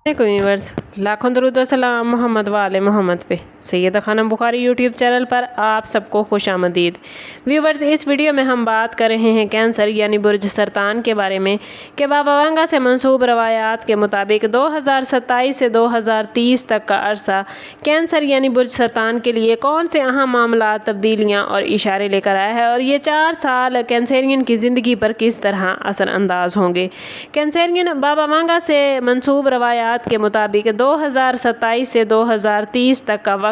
Viewers, लाखों दरूद व सलाम मोहम्मद वाले मोहम्मद पे। सैयदा खानम बुखारी यूट्यूब चैनल पर आप सबको खुश आमदीद। व्यूवर्स, इस वीडियो में हम बात कर रहे हैं कैंसर यानी बुर्ज सरतान के बारे में कि बाबा वांगा से मंसूब रवायात के मुताबिक 2027 से 2030 तक का अरसा कैंसर यानी बुर्ज सरतान के लिए कौन से अहम मामला, तब्दीलियाँ और इशारे लेकर आया है और ये 4 साल कैंसरियन की ज़िंदगी पर किस तरह असरअंदाज होंगे। कैंसरियन बाबा वांगा से मंसूब रवायात के मुताबिक 2027 से 2030 तक का वक्त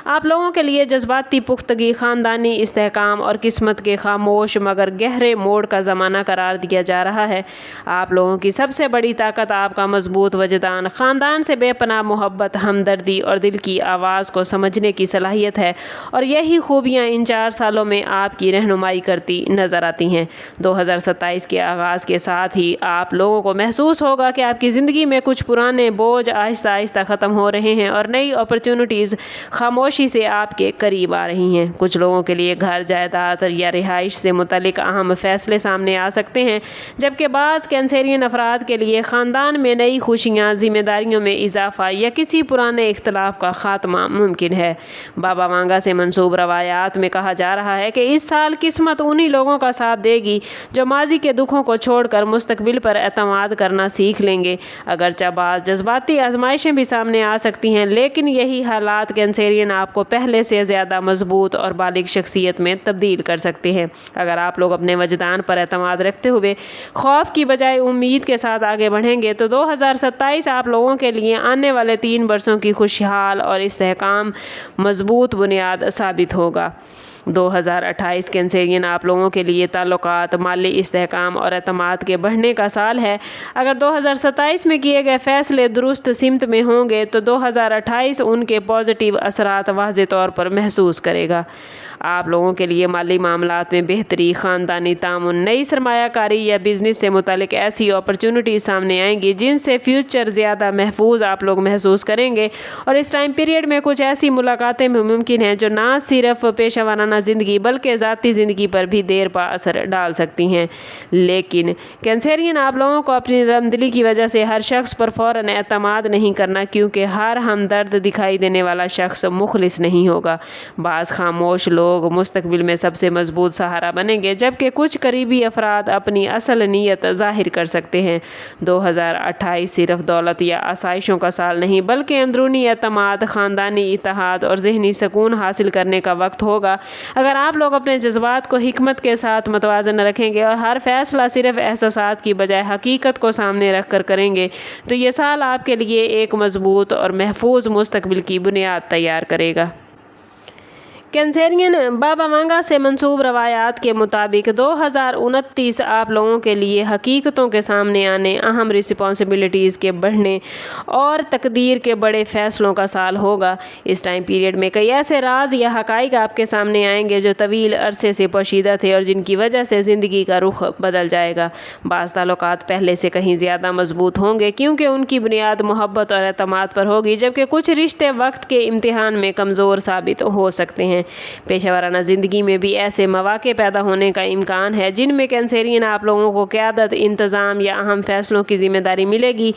आप लोगों के लिए जज्बाती पुख्तगी, ख़ानदानी इस्तेहकाम और किस्मत के खामोश मगर गहरे मोड़ का ज़माना करार दिया जा रहा है। आप लोगों की सबसे बड़ी ताकत आपका मजबूत वजदान, ख़ानदान से बेपनाह मोहब्बत, हमदर्दी और दिल की आवाज़ को समझने की सलाहियत है और यही खूबियाँ इन 4 सालों में आपकी रहनुमाई करती नज़र आती हैं। 2027 के आगाज़ के साथ ही आप लोगों को महसूस होगा कि आपकी ज़िंदगी में कुछ पुराने बोझ आहिस्ता आहिस्ता ख़त्म हो रहे हैं और नई अपॉर्चुनिटीज़ खामोशी से आपके करीब आ रही हैं। कुछ लोगों के लिए घर, जायदाद या रिहाइश से मुतल्लिक अहम फ़ैसले सामने आ सकते हैं, जबकि बाज़ कैंसरियन अफराद के लिए ख़ानदान में नई खुशियाँ, ज़िम्मेदारियों में इजाफ़ा या किसी पुराने इख्तलाफ का ख़ात्मा मुमकिन है। बाबा वांगा से मंसूब रवायात में कहा जा रहा है कि इस साल किस्मत उन्हीं लोगों का साथ देगी जो माजी के दुखों को छोड़कर मुस्तकबिल पर एतमाद करना सीख लेंगे। अगरचे बाज़ जज्बाती आजमाइशें भी सामने आ सकती हैं, लेकिन यही हालात कैंसरियन आपको पहले से ज़्यादा मजबूत और बालिग शख्सियत में तब्दील कर सकते हैं। अगर आप लोग अपने वजदान पर एतमाद रखते हुए खौफ की बजाय उम्मीद के साथ आगे बढ़ेंगे तो 2027 आप लोगों के लिए आने वाले 3 बरसों की खुशहाल और इस्तेहकाम मजबूत बुनियाद साबित होगा। 2028 कैंसरियन आप लोगों के लिए ताल्लुकात, माली इस्तेहकाम और एतमाद के बढ़ने का साल है। अगर 2027 में किए गए फैसले दुरुस्त सिमत में होंगे तो 2028 उनके पॉजिटिव असरात वाज़े तौर पर महसूस करेगा। आप लोगों के लिए माली मामलात में बेहतरी, ख़ानदानी तामुन, नई सरमायाकारी या बिज़नेस से मुतालिक ऐसी अपॉर्चुनिटीज़ सामने आएंगी जिनसे फ्यूचर ज़्यादा महफूज आप लोग महसूस करेंगे। और इस टाइम पीरियड में कुछ ऐसी मुलाकातें भी मुमकिन हैं जो ना सिर्फ पेशा वाराना ज़िंदगी बल्कि ज़ाती ज़िंदगी पर भी देर पा असर डाल सकती हैं। लेकिन कैंसरियन आप लोगों को अपनी नरमदिली की वजह से हर शख्स पर फ़ौरन एतमाद नहीं करना, क्योंकि हर हमदर्द दिखाई देने वाला शख्स मुखलिस नहीं होगा। बाज़ खामोश लोग मुस्तकबिल में सबसे मजबूत सहारा बनेंगे, जबकि कुछ करीबी अफराद अपनी असल नीयत ज़ाहिर कर सकते हैं। 2028 सिर्फ दौलत या आसाइशों का साल नहीं बल्कि अंदरूनी एतमाद, ख़ानदानी इत्तेहाद और ज़हनी सुकून हासिल करने का वक्त होगा। अगर आप लोग अपने जज्बात को हिकमत के साथ मतवाज़न रखेंगे और हर फैसला सिर्फ एहसासात की बजाय हकीकत को सामने रख कर करेंगे तो ये साल आपके लिए एक मजबूत और महफूज मुस्तकबिल की बुनियाद तैयार करेगा। कैंसरियन बाबा वांगा से मंसूब रवायात के मुताबिक 2029 आप लोगों के लिए हकीकतों के सामने आने, अहम रिस्पॉन्सिबिलिटीज़ के बढ़ने और तकदीर के बड़े फ़ैसलों का साल होगा। इस टाइम पीरियड में कई ऐसे राज या हक़ाइक़ आपके सामने आएंगे जो तवील अरसे से पोशीदा थे और जिनकी वजह से ज़िंदगी का रुख बदल जाएगा। बाज़ ताल्लुकात पहले से कहीं ज़्यादा मजबूत होंगे क्योंकि उनकी बुनियाद मोहब्बत और एतमाद पर होगी, जबकि कुछ रिश्ते वक्त के इम्तिहान में कमज़ोर साबित हो सकते हैं। पेशा वाराना ज़िंदगी में भी ऐसे मौक़े पैदा होने का इम्कान है जिनमें कैंसरियन आप लोगों को क़यादत, इंतज़ाम या अहम फ़ैसलों की ज़िम्मेदारी मिलेगी।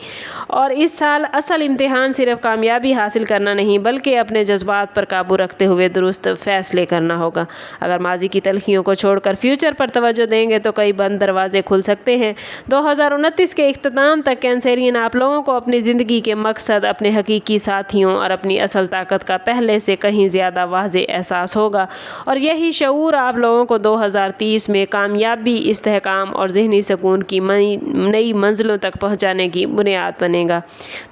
और इस साल असल इम्तिहान सिर्फ कामयाबी हासिल करना नहीं बल्कि अपने जज्बात पर काबू रखते हुए दुरुस्त फ़ैसले करना होगा। अगर माजी की तलखियों को छोड़कर फ्यूचर पर तवज्जो देंगे तो कई बंद दरवाजे खुल सकते हैं। 2029 के इख्तिताम तक कैंसरियन आप लोगों को अपनी ज़िंदगी के मकसद, अपने हकीकी साथियों और अपनी असल ताकत का पहले से कहीं ज़्यादा वाज़े एहसास होगा और यही शऊर आप लोगों को 2030 में कामयाबी, इस्तेहकाम और ज़हनी सुकून की नई मंजिलों तक पहुंचाने की बुनियाद बनेगा।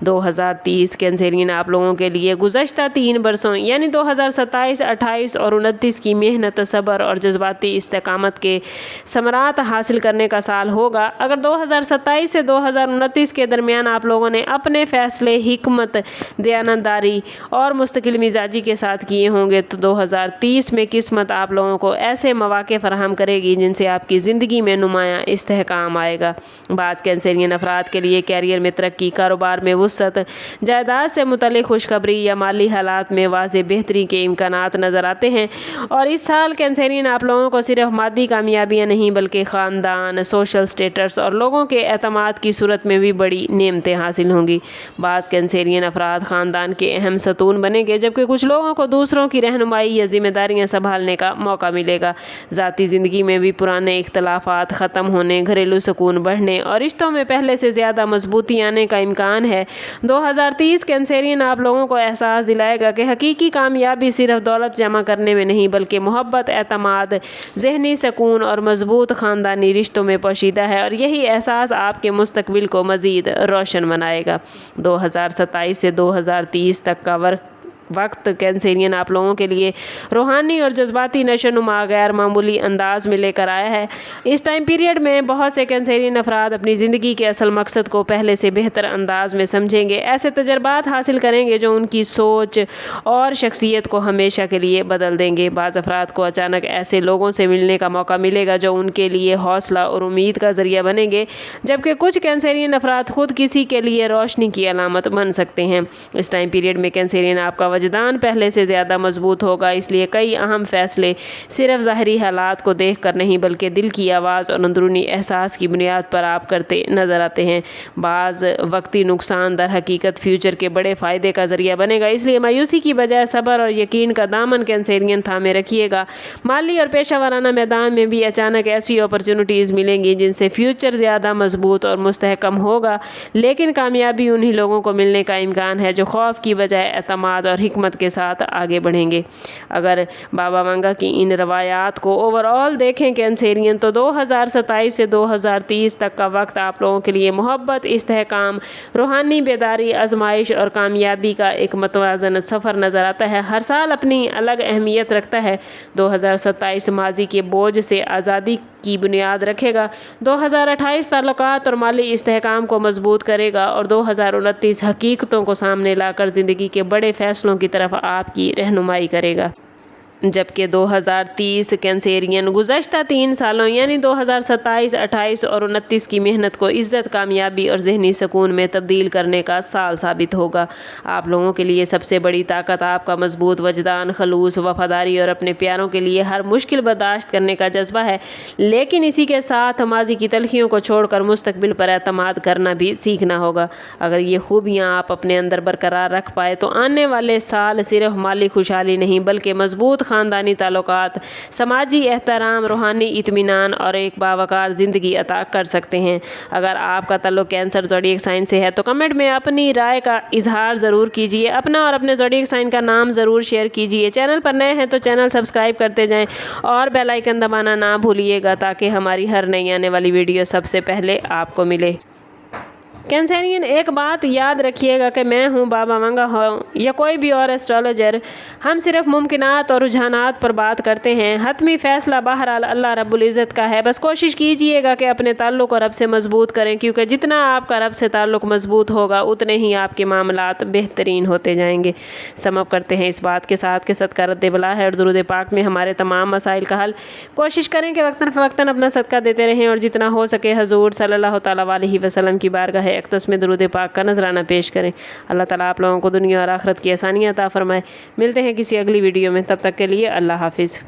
2030 कैंसरियन आप लोगों के लिए गुज़श्ता 3 बरसों यानी 2027, 28 और 29 की मेहनत, सब्र और जज्बाती इस्तेकामत के समरात हासिल करने का साल होगा। अगर 2027 से 2029 के दरमियान आप लोगों ने अपने फ़ैसले हिकमत, दयानतदारी और मुस्तकिल मिजाजी के साथ किए होंगे तो 2030 में किस्मत आप लोगों को ऐसे मौके फराहम करेगी जिनसे आपकी ज़िंदगी में नुमायाँ इस्तेहकाम आएगा। बाज़ कैंसरियन अफराद के लिए कैरियर में तरक्की, कारोबार में वुसअत, जायदाद से मुतल्लिक़ खुशखबरी या माली हालात में वाज़ेह बेहतरी के इम्कानात नज़र आते हैं। और इस साल कैंसरियन आप लोगों को सिर्फ मादी कामयाबियाँ नहीं बल्कि ख़ानदान, सोशल स्टेटस और लोगों के एतमाद की सूरत में भी बड़ी नेमतें हासिल होंगी। बाज़ कैंसरियन अफराद ख़ानदान के अहम सतून बनेंगे, जबकि कुछ लोगों को दूसरों की रहनुमाई या जिम्मेदारियां संभालने का मौका मिलेगा। ज़ाती ज़िंदगी में भी पुराने इख्तलाफात ख़त्म होने, घरेलू सुकून बढ़ने और रिश्तों में पहले से ज़्यादा मजबूती आने का इम्कान है। 2030 कैंसरियन आप लोगों को एहसास दिलाएगा कि हकीकी कामयाबी सिर्फ दौलत जमा करने में नहीं बल्कि मोहब्बत, एतमाद, ज़हनी सुकून और मजबूत ख़ानदानी रिश्तों में पोशीदा है, और यही एहसास आपके मुस्तकबिल को मज़ीद रोशन बनाएगा। 2027 से 2030 तक का वक्त कैंसरियन आप लोगों के लिए रूहानी और जज्बाती नशोनुमा गैर मामूली अंदाज में लेकर आया है। इस टाइम पीरियड में बहुत से कैंसरियन अफराद अपनी ज़िंदगी के असल मकसद को पहले से बेहतर अंदाज में समझेंगे, ऐसे तजर्बात हासिल करेंगे जो उनकी सोच और शख्सियत को हमेशा के लिए बदल देंगे। बाज़ अफराद को अचानक ऐसे लोगों से मिलने का मौका मिलेगा जो उनके लिए हौसला और उम्मीद का ज़रिया बनेंगे, जबकि कुछ कैंसरियन अफराद खुद किसी के लिए रोशनी की अलामत बन सकते हैं। इस टाइम पीरियड में कैंसरियन आपका वजदान पहले से ज़्यादा मजबूत होगा, इसलिए कई अहम फैसले सिर्फ ज़ाहरी हालात को देख कर नहीं बल्कि दिल की आवाज़ और अंदरूनी एहसास की बुनियाद पर आप करते नज़र आते हैं। बाज़ वक्ती नुकसान दर हकीकत फ्यूचर के बड़े फ़ायदे का ज़रिया बनेगा, इसलिए मायूसी की बजाय सब्र और यकीन का दामन कैंसरियन थामे रखिएगा। माली और पेशा वाराना मैदान में भी अचानक ऐसी अपॉर्चुनिटीज़ मिलेंगी जिनसे फ्यूचर ज़्यादा मजबूत और मुस्तहकम होगा, लेकिन कामयाबी उन्हीं लोगों को मिलने का इम्कान है जो खौफ की बजाय एतमाद और हिकमत के साथ आगे बढ़ेंगे। अगर बाबा वांगा की इन रवायात को ओवरऑल देखें कैंसरियन, तो 2027 से 2030 तक का वक्त आप लोगों के लिए मोहब्बत, इस्तेहकाम, रूहानी बेदारी, आजमाइश और कामयाबी का एक मतवाज़न सफ़र नज़र आता है। हर साल अपनी अलग अहमियत रखता है। 2027 माजी के बोझ से आज़ादी की बुनियाद रखेगा, 2028 ताल्लुकात और माली इस्तेहकाम को मजबूत करेगा और 2029 हकीकतों को सामने लाकर ज़िंदगी के बड़े फैसलों की तरफ आपकी रहनुमाई करेगा। जबकि 2030 कैंसरियन गुज़श्ता 3 सालों यानी 2027, 28 और 29 की मेहनत को इज़्ज़त, कामयाबी और ज़हनी सुकून में तब्दील करने का साल साबित होगा। आप लोगों के लिए सबसे बड़ी ताकत आपका मजबूत वजदान, खलूस, वफ़ादारी और अपने प्यारों के लिए हर मुश्किल बर्दाश्त करने का जज्बा है, लेकिन इसी के साथ माजी की तलखियों को छोड़कर मुस्तकबिल पर एतमाद करना भी सीखना होगा। अगर ये खूबियाँ आप अपने अंदर बरकरार रख पाए तो आने वाले साल सिर्फ माली खुशहाली नहीं बल्कि मजबूत ख़ानदानी ताल्लुकात, समाजी एहतराम, रूहानी इत्मीनान और एक बावकार ज़िंदगी अता कर सकते हैं। अगर आपका ताल्लुक कैंसर ज़ोडिएक साइन से है तो कमेंट में अपनी राय का इजहार ज़रूर कीजिए। अपना और अपने ज़ोडिएक साइन का नाम ज़रूर शेयर कीजिए। चैनल पर नए हैं तो चैनल सब्सक्राइब करते जाएं और बेल आइकन दबाना ना भूलिएगा ताकि हमारी हर नई आने वाली वीडियो सबसे पहले आपको मिले। कैंसरियन, एक बात याद रखिएगा कि मैं हूँ बाबा वांगा हूँ या कोई भी और एस्ट्रोलॉजर, हम सिर्फ मुमकिनात और रुझानात पर बात करते हैं। हतमी फ़ैसला बहरहाल अल्लाह रब्बुल इज़्ज़त का है। बस कोशिश कीजिएगा कि अपने ताल्लुक़ रब से मजबूत करें, क्योंकि जितना आपका रब से ताल्लुक़ मजबूत होगा उतने ही आपके मामलात बेहतरीन होते जाएंगे। समअप करते हैं इस बात के साथ कि सदका रद्द बला है और दुरूद पाक में हमारे तमाम मसाइल का हल। कोशिश करें कि वक्तन फ़वक्तन अपना सदका देते रहें और जितना हो सके हजूर सल्लल्लाहु तआला अलैहि वसल्लम की बारगाह अक़दस में दुरूद पाक का नजराना पेश करें। अल्लाह ताला आप लोगों को दुनिया और आखिरत की आसानियाँ अता फरमाए। मिलते हैं किसी अगली वीडियो में, तब तक के लिए अल्लाह हाफिज़।